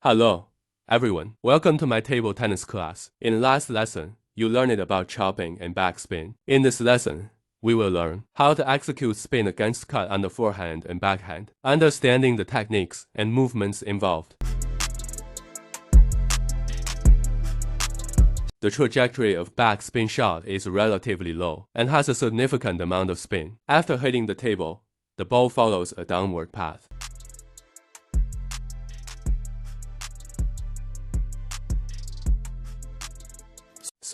Hello, everyone. Welcome to my table tennis class. In last lesson, you learned about chopping and backspin. In this lesson, we will learn how to execute spin against cut on the forehand and backhand, understanding the techniques and movements involved. The trajectory of backspin shot is relatively low and has a significant amount of spin. After hitting the table, the ball follows a downward path.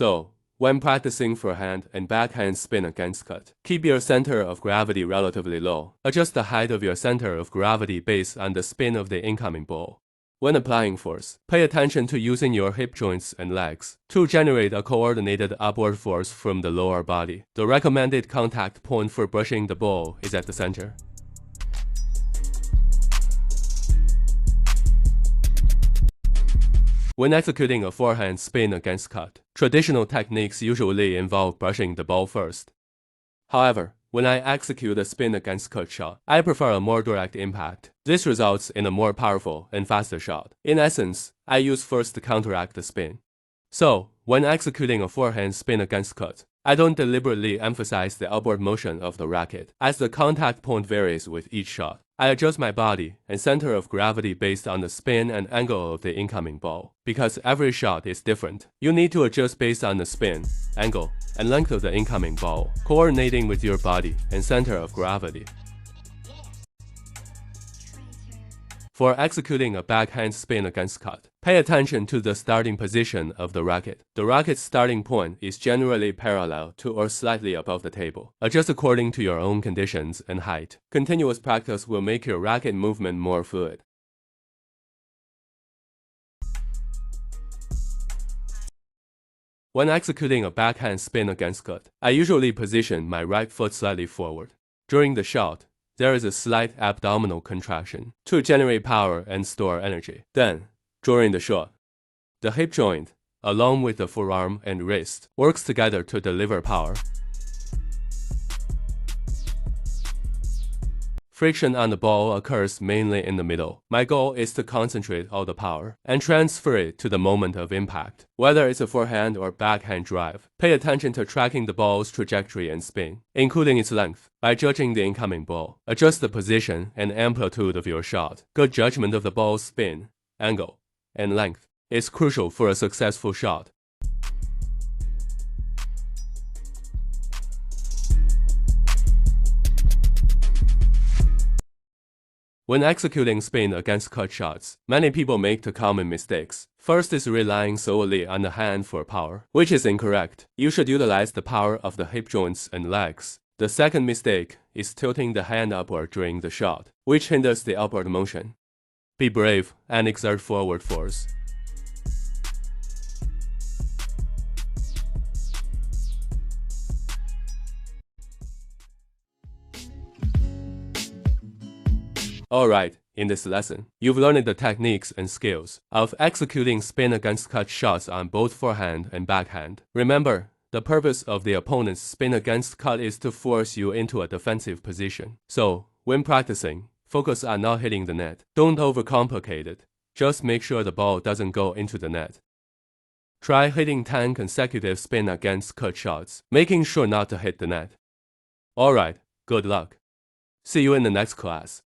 So, when practicing forehand and backhand spin against cut, keep your center of gravity relatively low. Adjust the height of your center of gravity based on the spin of the incoming ball. When applying force, pay attention to using your hip joints and legs to generate a coordinated upward force from the lower body. The recommended contact point for brushing the ball is at the center. When executing a forehand spin against cut, traditional techniques usually involve brushing the ball first. However, when I execute a spin against cut shot, I prefer a more direct impact. This results in a more powerful and faster shot. In essence, I use first to counteract the spin. So, when executing a forehand spin against cut, I don't deliberately emphasize the upward motion of the racket, as the contact point varies with each shot. I adjust my body and center of gravity based on the spin and angle of the incoming ball. Because every shot is different, you need to adjust based on the spin, angle, and length of the incoming ball, coordinating with your body and center of gravity. For executing a backhand spin against cut, pay attention to the starting position of the racket. The racket's starting point is generally parallel to or slightly above the table. Adjust according to your own conditions and height. Continuous practice will make your racket movement more fluid. When executing a backhand spin against cut, I usually position my right foot slightly forward. During the shot, there is a slight abdominal contraction to generate power and store energy. Then, during the shot, the hip joint, along with the forearm and wrist, works together to deliver power. Friction on the ball occurs mainly in the middle. My goal is to concentrate all the power and transfer it to the moment of impact. Whether it's a forehand or backhand drive, pay attention to tracking the ball's trajectory and spin, including its length. By judging the incoming ball, adjust the position and amplitude of your shot. Good judgment of the ball's spin, angle, and length is crucial for a successful shot. When executing spin against cut shots, many people make two common mistakes. First is relying solely on the hand for power, which is incorrect. You should utilize the power of the hip joints and legs. The second mistake is tilting the hand upward during the shot, which hinders the upward motion. Be brave and exert forward force. Alright, in this lesson, you've learned the techniques and skills of executing spin against cut shots on both forehand and backhand. Remember, the purpose of the opponent's spin against cut is to force you into a defensive position. So, when practicing, focus on not hitting the net. Don't overcomplicate it. Just make sure the ball doesn't go into the net. Try hitting 10 consecutive spin against cut shots, making sure not to hit the net. Alright, good luck. See you in the next class.